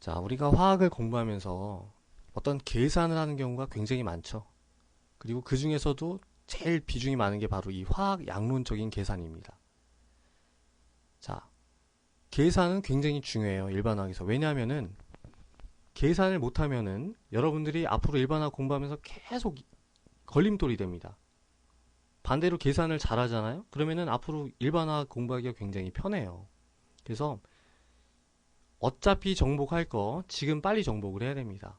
자, 우리가 화학을 공부하면서 어떤 계산을 하는 경우가 굉장히 많죠. 그리고 그 중에서도 제일 비중이 많은 게 바로 이 화학 양론적인 계산입니다. 자, 계산은 굉장히 중요해요, 일반화학에서. 왜냐하면은 계산을 못하면은 여러분들이 앞으로 일반화학 공부하면서 계속 걸림돌이 됩니다. 반대로 계산을 잘하잖아요? 그러면은 앞으로 일반화학 공부하기가 굉장히 편해요. 그래서 어차피 정복할 거 지금 빨리 정복을 해야 됩니다.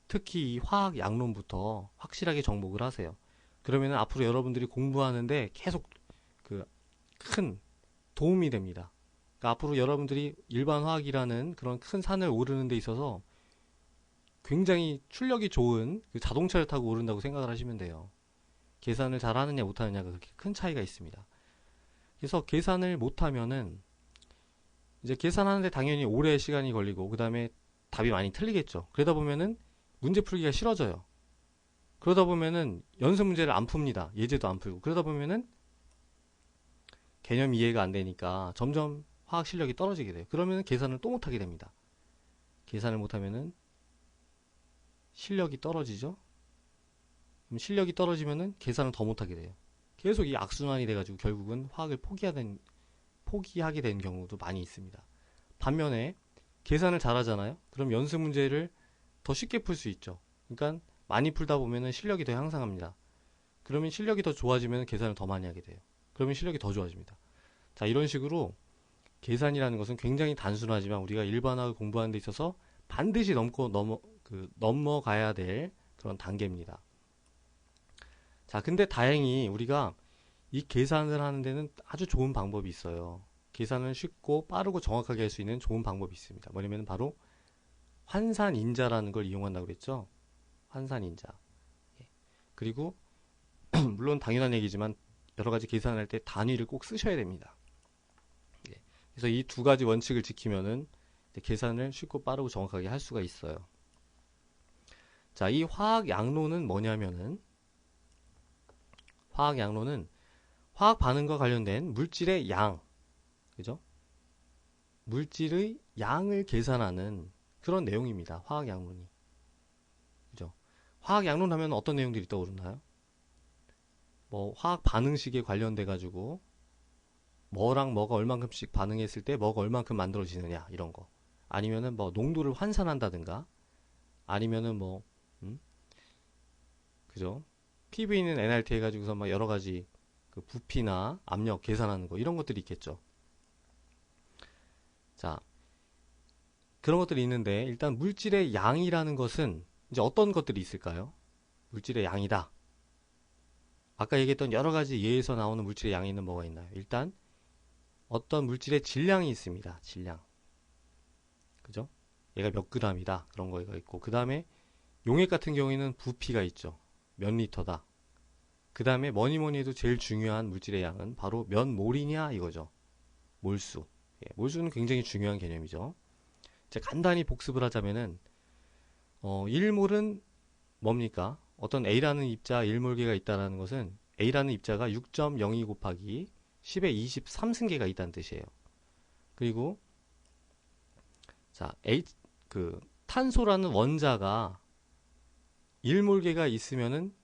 특히 이 화학 양론부터 확실하게 정복을 하세요. 그러면은 앞으로 여러분들이 공부하는데 계속 그 큰 도움이 됩니다. 그러니까 앞으로 여러분들이 일반 화학이라는 그런 큰 산을 오르는 데 있어서 굉장히 출력이 좋은 그 자동차를 타고 오른다고 생각을 하시면 돼요. 계산을 잘하느냐 못하느냐가 그렇게 큰 차이가 있습니다. 그래서 계산을 못하면은 이제 계산하는데 당연히 오래 시간이 걸리고 그 다음에 답이 많이 틀리겠죠. 그러다 보면은 문제 풀기가 싫어져요. 그러다 보면은 연습 문제를 안 풉니다. 예제도 안 풀고. 그러다 보면은 개념 이해가 안 되니까 점점 화학 실력이 떨어지게 돼요. 그러면은 계산을 또 못하게 됩니다. 계산을 못하면은 실력이 떨어지죠. 그럼 실력이 떨어지면은 계산을 더 못하게 돼요. 계속 이 악순환이 돼가지고 결국은 화학을 포기하게 된 경우도 많이 있습니다. 반면에 계산을 잘하잖아요. 그럼 연습 문제를 더 쉽게 풀 수 있죠. 그러니까 많이 풀다 보면은 실력이 더 향상합니다. 그러면 실력이 더 좋아지면 계산을 더 많이 하게 돼요. 그러면 실력이 더 좋아집니다. 자, 이런 식으로 계산이라는 것은 굉장히 단순하지만 우리가 일반화를 공부하는 데 있어서 반드시 넘어가야 될 그런 단계입니다. 자, 근데 다행히 우리가 이 계산을 하는 데는 아주 좋은 방법이 있어요. 계산을 쉽고 빠르고 정확하게 할 수 있는 좋은 방법이 있습니다. 뭐냐면 바로 환산인자라는 걸 이용한다고 그랬죠. 환산인자. 예. 그리고 물론 당연한 얘기지만 여러 가지 계산할 때 단위를 꼭 쓰셔야 됩니다. 예. 그래서 이 두 가지 원칙을 지키면은 계산을 쉽고 빠르고 정확하게 할 수가 있어요. 자, 이 화학 양론은 뭐냐면은 화학 양론은 화학 반응과 관련된 물질의 양, 그죠? 물질의 양을 계산하는 그런 내용입니다. 화학 양론이. 그죠? 화학 양론 하면 어떤 내용들이 떠오르나요? 뭐 화학 반응식에 관련돼 가지고 뭐랑 뭐가 얼만큼씩 반응했을 때 뭐가 얼만큼 만들어지느냐 이런 거. 아니면은 뭐 농도를 환산한다든가 아니면은 뭐 그죠? PV는 NRT 해가지고서 막 여러 가지 그 부피나 압력 계산하는 거 이런 것들이 있겠죠. 자, 그런 것들이 있는데 일단 물질의 양이라는 것은 이제 어떤 것들이 있을까요? 물질의 양이다. 아까 얘기했던 여러 가지 예에서 나오는 물질의 양에는 뭐가 있나요? 일단 어떤 물질의 질량이 있습니다. 질량. 그죠? 얘가 몇 그램이다. 그런 거가 있고 그 다음에 용액 같은 경우에는 부피가 있죠. 몇 리터다. 그 다음에 뭐니 뭐니 해도 제일 중요한 물질의 양은 바로 몇 몰이냐 이거죠. 몰수. 예, 몰수는 굉장히 중요한 개념이죠. 이제 간단히 복습을 하자면은 1몰은 뭡니까? 어떤 A라는 입자 1몰계가 있다는 것은 A라는 입자가 6.02 곱하기 10의 23승계가 있다는 뜻이에요. 그리고 자, 탄소라는 원자가 1몰계가 있으면은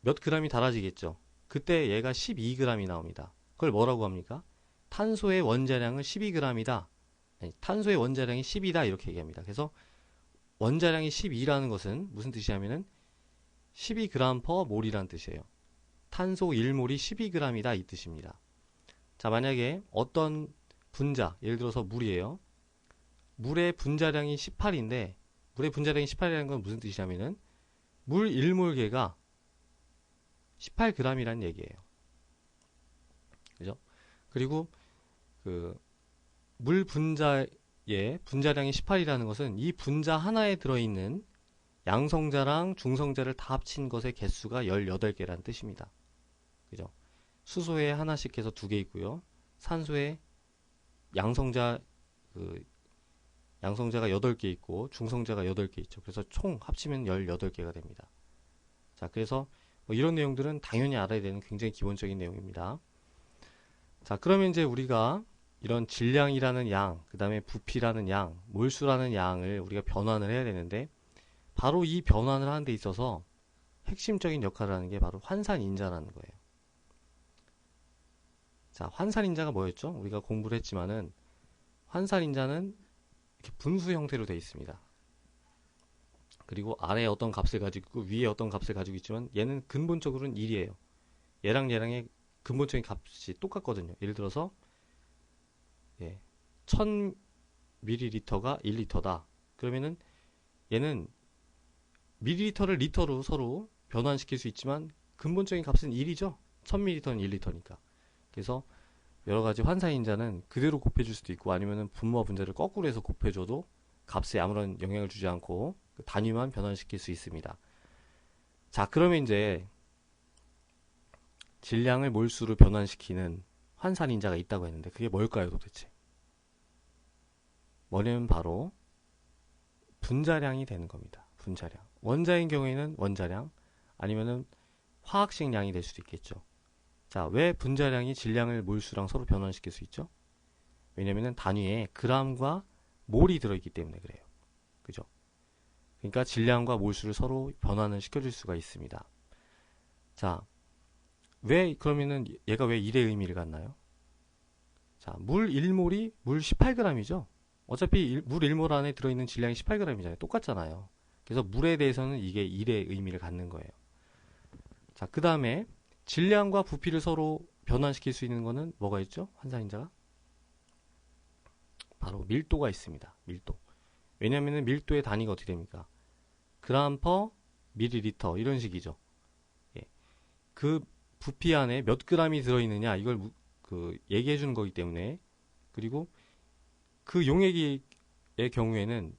몇 그램이 달아지겠죠. 그때 얘가 12g이 나옵니다. 그걸 뭐라고 합니까? 탄소의 원자량은 12g이다. 아니, 탄소의 원자량이 10이다 이렇게 얘기합니다. 그래서 원자량이 12라는 것은 무슨 뜻이냐면은 12g per 몰이라는 뜻이에요. 탄소 1몰이 12g이다 이 뜻입니다. 자, 만약에 어떤 분자, 예를 들어서 물이에요. 물의 분자량이 18인데 물의 분자량이 18이라는 건 무슨 뜻이냐면은 물 1몰계가 18g이라는 얘기예요. 그죠? 그리고 그 물 분자의 분자량이 18이라는 것은 이 분자 하나에 들어있는 양성자랑 중성자를 다 합친 것의 개수가 18개라는 뜻입니다. 그죠? 수소에 하나씩 해서 2개 있고요. 산소에 양성자 양성자가 8개 있고 중성자가 8개 있죠. 그래서 총 합치면 18개가 됩니다. 자, 그래서 뭐 이런 내용들은 당연히 알아야 되는 굉장히 기본적인 내용입니다. 자, 그러면 이제 우리가 이런 질량이라는 양, 그 다음에 부피라는 양, 몰수라는 양을 우리가 변환을 해야 되는데 바로 이 변환을 하는 데 있어서 핵심적인 역할을 하는 게 바로 환산인자라는 거예요. 자, 환산인자가 뭐였죠? 우리가 공부를 했지만은 환산인자는 이렇게 분수 형태로 되어 있습니다. 그리고 아래에 어떤 값을 가지고 있고 위에 어떤 값을 가지고 있지만 얘는 근본적으로는 1이에요. 얘랑 얘랑의 근본적인 값이 똑같거든요. 예를 들어서 1000ml가 1리터다. 그러면은 얘는 밀리리터를 리터로 서로 변환시킬 수 있지만 근본적인 값은 1이죠. 1000ml는 1리터니까. 그래서 여러 가지 환산인자는 그대로 곱해줄 수도 있고 아니면은 분모와 분자를 거꾸로 해서 곱해줘도 값에 아무런 영향을 주지 않고 그 단위만 변환시킬 수 있습니다. 자, 그러면 이제 질량을 몰수로 변환시키는 환산인자가 있다고 했는데 그게 뭘까요, 도대체? 뭐냐면 바로 분자량이 되는 겁니다. 분자량. 원자인 경우에는 원자량 아니면은 화학식 양이 될 수도 있겠죠. 자, 왜 분자량이 질량을 몰수랑 서로 변환시킬 수 있죠? 왜냐면은 단위에 g과 몰이 들어있기 때문에 그래요. 그죠? 그러니까 질량과 몰수를 서로 변환을 시켜줄 수가 있습니다. 자, 그러면은 얘가 왜 1의 의미를 갖나요? 자, 물 1몰이 물 18g이죠? 어차피 물 1몰 안에 들어있는 질량이 18g이잖아요. 똑같잖아요. 그래서 물에 대해서는 이게 1의 의미를 갖는 거예요. 자, 그 다음에 질량과 부피를 서로 변환시킬 수 있는 거는 뭐가 있죠? 환산인자가? 바로 밀도가 있습니다. 밀도. 왜냐면은 밀도의 단위가 어떻게 됩니까? 그램 퍼 밀리리터 이런 식이죠. 예. 그 부피 안에 몇 그램이 들어있느냐 이걸 얘기해 주는 거기 때문에 그리고 그 용액의 경우에는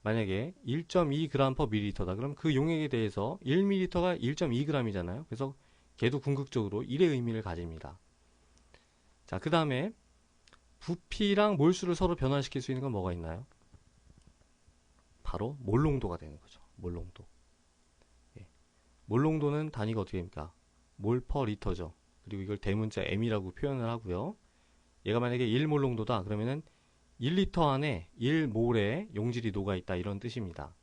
만약에 1.2g per 밀리리터다. 그럼 그 용액에 대해서 1ml가 1.2g이잖아요. 그래서 걔도 궁극적으로 1의 의미를 가집니다. 자, 그 다음에 부피랑 몰수를 서로 변환시킬 수 있는 건 뭐가 있나요? 바로 몰농도가 되는 거죠. 몰농도. 예. 몰농도는 단위가 어떻게 됩니까? 몰 퍼 리터죠. 그리고 이걸 대문자 m이라고 표현을 하고요. 얘가 만약에 1몰 농도다. 그러면은 1리터 안에 1몰의 용질이 녹아있다 이런 뜻입니다.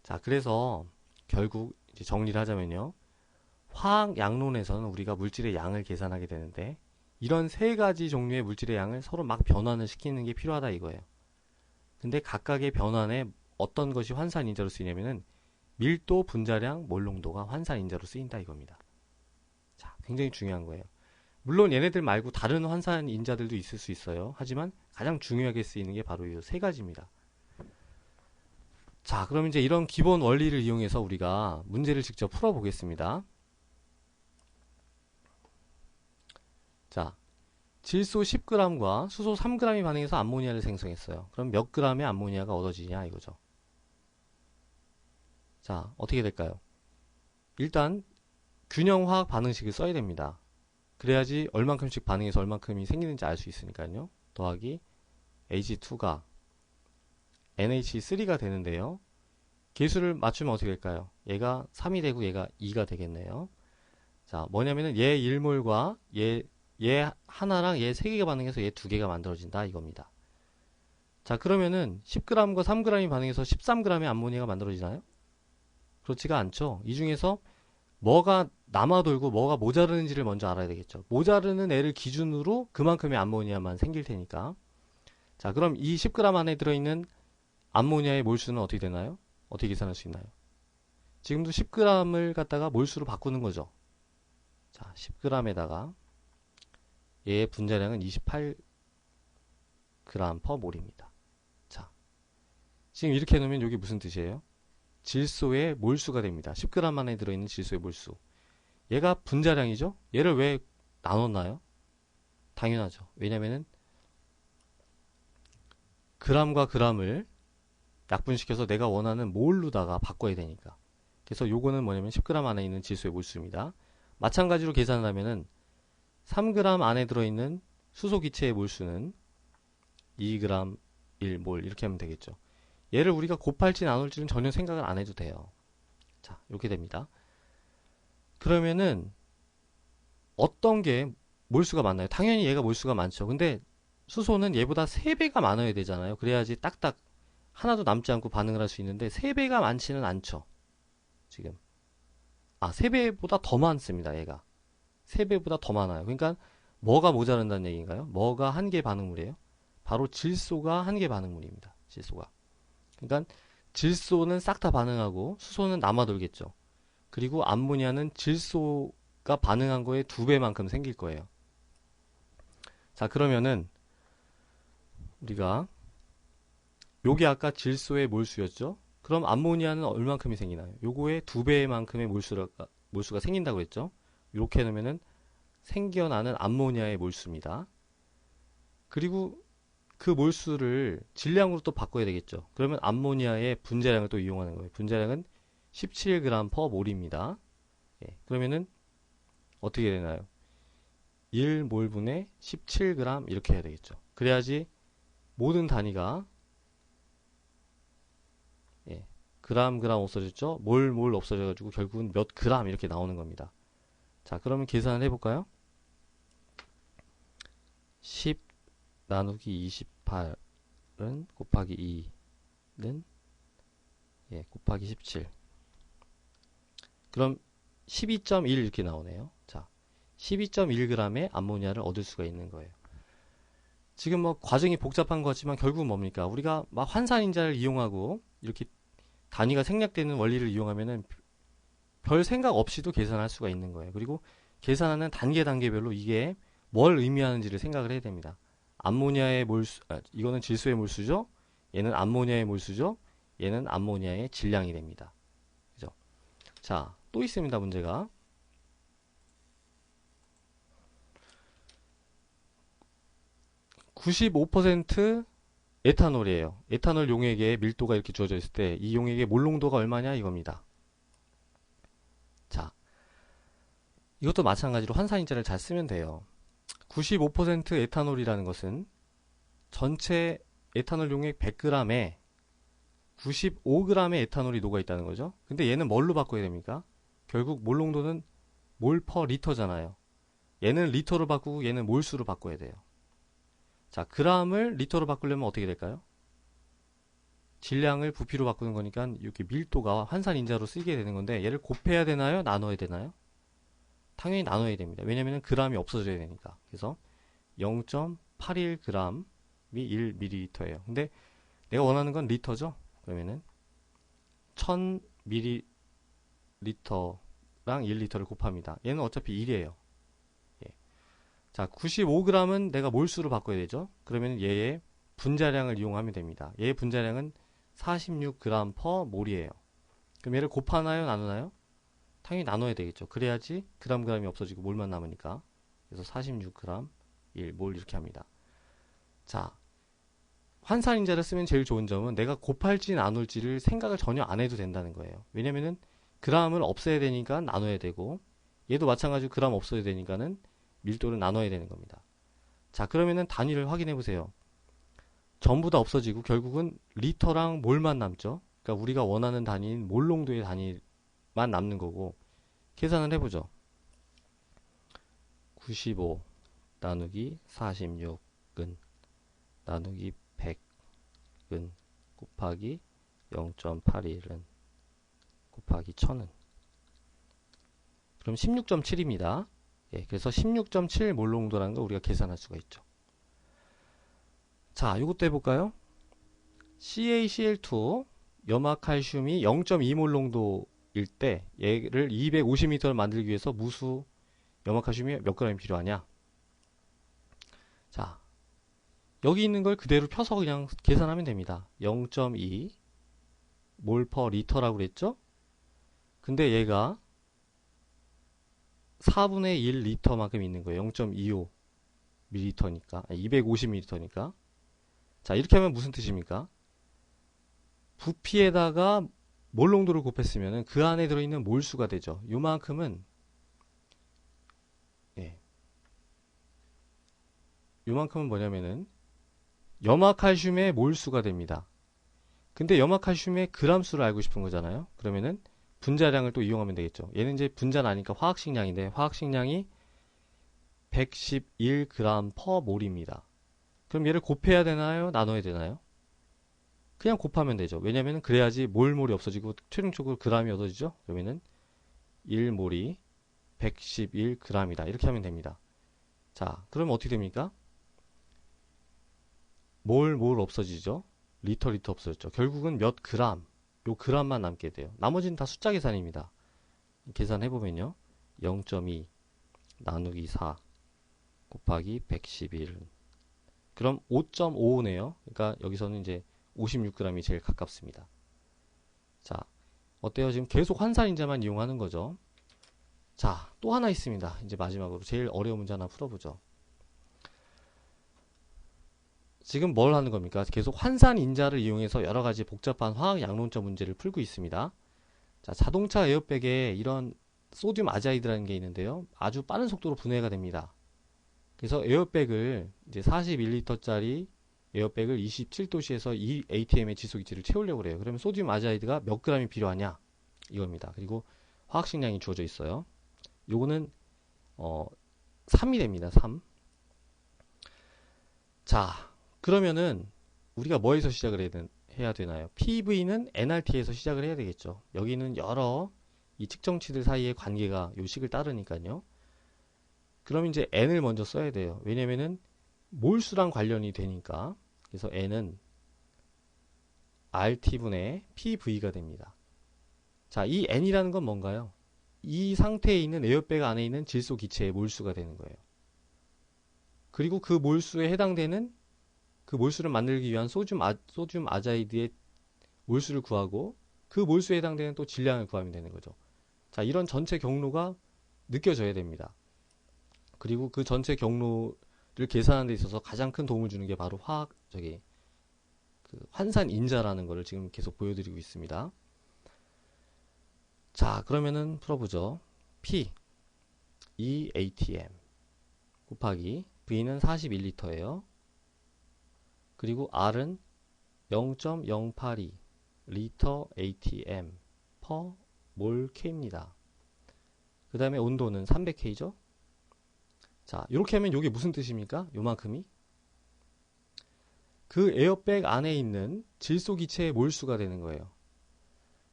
자, 그래서 결국 이제 정리를 하자면요. 화학 양론에서는 우리가 물질의 양을 계산하게 되는데 이런 세 가지 종류의 물질의 양을 서로 막 변환을 시키는 게 필요하다 이거예요. 근데 각각의 변환에 어떤 것이 환산인자로 쓰이냐면은 밀도, 분자량, 몰농도가 환산인자로 쓰인다 이겁니다. 자, 굉장히 중요한 거예요. 물론 얘네들 말고 다른 환산인자들도 있을 수 있어요. 하지만 가장 중요하게 쓰이는 게 바로 이 세 가지입니다. 자, 그럼 이제 이런 기본 원리를 이용해서 우리가 문제를 직접 풀어보겠습니다. 자, 질소 10g과 수소 3g이 반응해서 암모니아를 생성했어요. 그럼 몇 g의 암모니아가 얻어지냐 이거죠. 자, 어떻게 될까요? 일단 균형화학 반응식을 써야 됩니다. 그래야지 얼만큼씩 반응해서 얼만큼이 생기는지 알 수 있으니까요. 더하기 H2가 NH3가 되는데요. 계수를 맞추면 어떻게 될까요? 얘가 3이 되고 얘가 2가 되겠네요. 자, 뭐냐면은 얘 1몰과 얘 하나랑 얘 3개가 반응해서 얘 2개가 만들어진다 이겁니다. 자, 그러면은 10g과 3g이 반응해서 13g의 암모니아가 만들어지나요? 그렇지가 않죠. 이 중에서 뭐가 남아돌고 뭐가 모자르는지를 먼저 알아야 되겠죠. 모자르는 애를 기준으로 그만큼의 암모니아만 생길 테니까. 자, 그럼 이 10g 안에 들어있는 암모니아의 몰수는 어떻게 되나요? 어떻게 계산할 수 있나요? 지금도 10g을 갖다가 몰수로 바꾸는 거죠. 자, 10g에다가 얘의 분자량은 28g per 몰입니다. 자, 지금 이렇게 해놓으면 이게 무슨 뜻이에요? 질소의 몰수가 됩니다. 10g 안에 들어있는 질소의 몰수. 얘가 분자량이죠? 얘를 왜 나눴나요? 당연하죠. 왜냐면은 g과 g을 약분시켜서 내가 원하는 몰로다가 바꿔야 되니까. 그래서 요거는 뭐냐면 10g 안에 있는 질소의 몰수입니다. 마찬가지로 계산을 하면은 3g 안에 들어있는 수소 기체의 몰수는 2g 1몰 이렇게 하면 되겠죠. 얘를 우리가 곱할지 나눌지는 전혀 생각을 안 해도 돼요. 자, 이렇게 됩니다. 그러면은 어떤 게 몰수가 많나요? 당연히 얘가 몰수가 많죠. 근데 수소는 얘보다 3배가 많아야 되잖아요. 그래야지 딱딱 하나도 남지 않고 반응을 할 수 있는데 3배가 많지는 않죠. 지금. 3배보다 더 많습니다. 얘가. 3배보다 더 많아요. 그러니까 뭐가 모자란다는 얘기인가요? 뭐가 한 개 반응물이에요? 바로 질소가 한 개 반응물입니다. 질소가. 그러니까 질소는 싹 다 반응하고 수소는 남아돌겠죠. 그리고 암모니아는 질소가 반응한 거에 2배만큼 생길 거예요. 자, 그러면은 우리가 요게 아까 질소의 몰수였죠? 그럼 암모니아는 얼만큼이 생기나요? 요거의 2배만큼의 몰수가 생긴다고 했죠? 이렇게 해놓으면은 생겨나는 암모니아의 몰수입니다. 그리고 그 몰수를 질량으로 또 바꿔야 되겠죠. 그러면 암모니아의 분자량을 또 이용하는 거예요. 분자량은 17g/몰입니다. 예, 그러면은 어떻게 되나요? 1몰분의 17g 이렇게 해야 되겠죠. 그래야지 모든 단위가 그램 없어졌죠? 몰 없어져가지고 결국은 몇 그램 이렇게 나오는 겁니다. 자, 그러면 계산을 해볼까요? 10 나누기 28은 곱하기 2는 곱하기 17. 그럼 12.1 이렇게 나오네요. 자, 12.1g의 암모니아를 얻을 수가 있는 거예요. 지금 뭐 과정이 복잡한 것 같지만 결국은 뭡니까? 우리가 막 환산인자를 이용하고 이렇게 단위가 생략되는 원리를 이용하면은 별 생각 없이도 계산할 수가 있는 거예요. 그리고 계산하는 단계별로 이게 뭘 의미하는지를 생각을 해야 됩니다. 암모니아의 몰수, 이거는 질소의 몰수죠? 얘는 암모니아의 몰수죠? 얘는 암모니아의 질량이 됩니다. 그죠? 자, 또 있습니다, 문제가. 95% 에탄올이에요. 에탄올 용액의 밀도가 이렇게 주어져 있을 때 이 용액의 몰농도가 얼마냐 이겁니다. 자, 이것도 마찬가지로 환산인자를 잘 쓰면 돼요. 95% 에탄올이라는 것은 전체 에탄올 용액 100g에 95g의 에탄올이 녹아 있다는 거죠. 근데 얘는 뭘로 바꿔야 됩니까? 결국 몰농도는 몰 퍼 리터잖아요. 얘는 리터로 바꾸고 얘는 몰수로 바꿔야 돼요. 자, g을 리터로 바꾸려면 어떻게 될까요? 질량을 부피로 바꾸는 거니까 이렇게 밀도가 환산인자로 쓰게 되는 건데 얘를 곱해야 되나요? 나눠야 되나요? 당연히 나눠야 됩니다. 왜냐면 g이 없어져야 되니까. 그래서 0.81g이 1ml예요. 근데 내가 원하는 건 리터죠? 그러면은 1000ml랑 1리터를 곱합니다. 얘는 어차피 1이에요. 자, 95g은 내가 몰수로 바꿔야 되죠? 그러면 얘의 분자량을 이용하면 됩니다. 얘의 분자량은 46g/몰이에요. 그럼 얘를 곱하나요? 나누나요? 당연히 나눠야 되겠죠. 그래야지 g이 없어지고 몰만 남으니까. 그래서 46g 1몰 이렇게 합니다. 자, 환산인자를 쓰면 제일 좋은 점은 내가 곱할지 나눌지를 생각을 전혀 안 해도 된다는 거예요. 왜냐면은 g을 없애야 되니까 나눠야 되고 얘도 마찬가지로 g 없어야 되니까는 밀도를 나눠야 되는 겁니다. 자, 그러면은 단위를 확인해 보세요. 전부 다 없어지고 결국은 리터랑 몰만 남죠. 그러니까 우리가 원하는 단위인 몰농도의 단위만 남는 거고 계산을 해보죠. 95 나누기 46은 나누기 100은 곱하기 0.81은 곱하기 1000은 그럼 16.7입니다. 그래서 16.7 몰농도라는 걸 우리가 계산할 수가 있죠. 자, 이것도 해볼까요? CaCl2 염화칼슘이 0.2몰 농도일 때 얘를 250ml 만들기 위해서 무수 염화칼슘이 몇 g이 필요하냐? 자, 여기 있는 걸 그대로 펴서 그냥 계산하면 됩니다. 0.2 몰 퍼 리터라고 그랬죠? 근데 얘가 4분의 1 리터만큼 있는 거예요. 0.25 ml니까 250ml니까. 자, 이렇게 하면 무슨 뜻입니까? 부피에다가 몰 농도를 곱했으면 그 안에 들어있는 몰수가 되죠. 요만큼은 요만큼은 뭐냐면은 염화칼슘의 몰수가 됩니다. 근데 염화칼슘의 g수를 알고 싶은 거잖아요. 그러면은 분자량을 또 이용하면 되겠죠. 얘는 이제 분자는 아니까 화학식량인데 화학식량이 111g/몰입니다. 그럼 얘를 곱해야 되나요? 나눠야 되나요? 그냥 곱하면 되죠. 왜냐면 그래야지 몰이 없어지고 최종적으로 g이 얻어지죠. 그러면은 1몰이 111g이다. 이렇게 하면 됩니다. 자, 그러면 어떻게 됩니까? 몰 없어지죠. 리터 없어졌죠. 결국은 몇 그램, 요 g만 남게 돼요. 나머지는 다 숫자 계산입니다. 계산해보면요. 0.2 나누기 4 곱하기 111. 그럼 5.55네요. 그러니까 여기서는 이제 56g이 제일 가깝습니다. 자, 어때요? 지금 계속 환산인자만 이용하는 거죠. 자, 또 하나 있습니다. 이제 마지막으로 제일 어려운 문제 하나 풀어보죠. 지금 뭘 하는 겁니까? 계속 환산인자를 이용해서 여러가지 복잡한 화학 양론적 문제를 풀고 있습니다. 자, 자동차 에어백에 이런 소듐 아자이드라는 게 있는데요. 아주 빠른 속도로 분해가 됩니다. 그래서 에어백을 이제 41리터짜리 에어백을 27도씨에서 이 ATM의 질소기체를 채우려고 그래요. 그러면 소듐 아자이드가 몇 g이 필요하냐? 이겁니다. 그리고 화학식량이 주어져 있어요. 요거는 3이 됩니다. 3. 자, 그러면은 우리가 뭐에서 시작을 해야 되나요? PV는 nRT에서 시작을 해야 되겠죠. 여기는 여러 이 측정치들 사이의 관계가 요 식을 따르니까요. 그럼 이제 n을 먼저 써야 돼요. 왜냐면은 몰수랑 관련이 되니까. 그래서 n은 RT분의 PV가 됩니다. 자, 이 n이라는 건 뭔가요? 이 상태에 있는 에어백 안에 있는 질소 기체의 몰수가 되는 거예요. 그리고 그 몰수에 해당되는 그 몰수를 만들기 위한 소듐 아자이드의 몰수를 구하고 그 몰수에 해당되는 또 질량을 구하면 되는 거죠. 자, 이런 전체 경로가 느껴져야 됩니다. 그리고 그 전체 경로를 계산하는 데 있어서 가장 큰 도움을 주는 게 바로 환산 인자라는 것을 지금 계속 보여드리고 있습니다. 자, 그러면은 풀어보죠. P 2ATM 곱하기 V는 41리터예요. 그리고 R은 0.082 리터 ATM per 몰 K입니다. 그 다음에 온도는 300K죠. 자, 이렇게 하면 이게 무슨 뜻입니까? 요만큼이 그 에어백 안에 있는 질소기체의 몰수가 되는 거예요.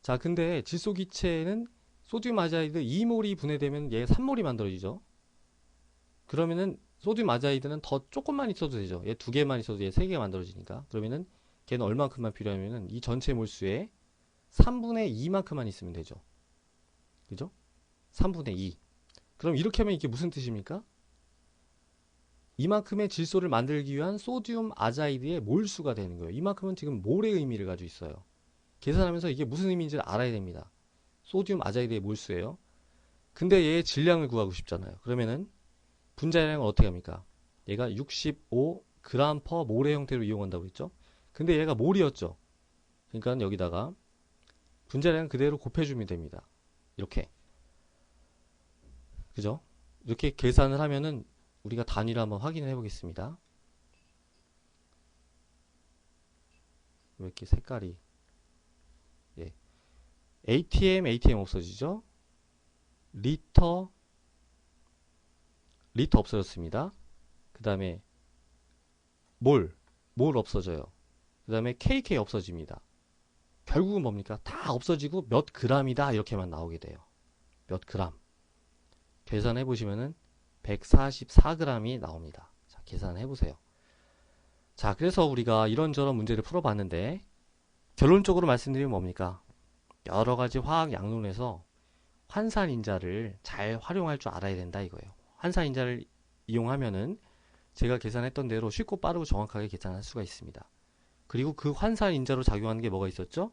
자, 근데 질소기체는 소듐 아자이드 2몰이 분해되면 얘 3몰이 만들어지죠. 그러면은 소듐 아자이드는 더 조금만 있어도 되죠. 얘 2개만 있어도 얘 3개가 만들어지니까. 그러면은 걔는 얼만큼만 필요하면은 이 전체 몰수의 3분의 2만큼만 있으면 되죠. 그죠? 3분의 2. 그럼 이렇게 하면 이게 무슨 뜻입니까? 이만큼의 질소를 만들기 위한 소듐 아자이드의 몰수가 되는 거예요. 이만큼은 지금 몰의 의미를 가지고 있어요. 계산하면서 이게 무슨 의미인지를 알아야 됩니다. 소듐 아자이드의 몰수예요. 근데 얘의 질량을 구하고 싶잖아요. 그러면은 분자량을 어떻게 합니까? 얘가 65g/몰의 형태로 이용한다고 했죠. 근데 얘가 몰이었죠. 그러니까 여기다가 분자량 그대로 곱해주면 됩니다. 이렇게. 그죠? 이렇게 계산을 하면은 우리가 단위를 한번 확인을 해보겠습니다. 왜 이렇게 색깔이 예. ATM 없어지죠? 리터 없어졌습니다. 그 다음에 몰 없어져요. 그 다음에 KK 없어집니다. 결국은 뭡니까? 다 없어지고 몇 g이다 이렇게만 나오게 돼요. 몇 g. 계산해 보시면은 144g이 나옵니다. 자, 계산해 보세요. 자, 그래서 우리가 이런저런 문제를 풀어봤는데 결론적으로 말씀드리면 뭡니까? 여러가지 화학 양론에서 환산인자를 잘 활용할 줄 알아야 된다 이거예요. 환산인자를 이용하면은 제가 계산했던 대로 쉽고 빠르고 정확하게 계산할 수가 있습니다. 그리고 그 환산인자로 작용하는 게 뭐가 있었죠?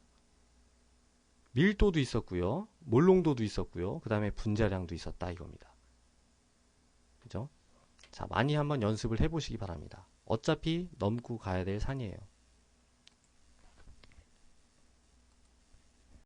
밀도도 있었고요. 몰농도도 있었고요. 그 다음에 분자량도 있었다 이겁니다. 그죠? 자, 많이 한번 연습을 해보시기 바랍니다. 어차피 넘고 가야 될 산이에요.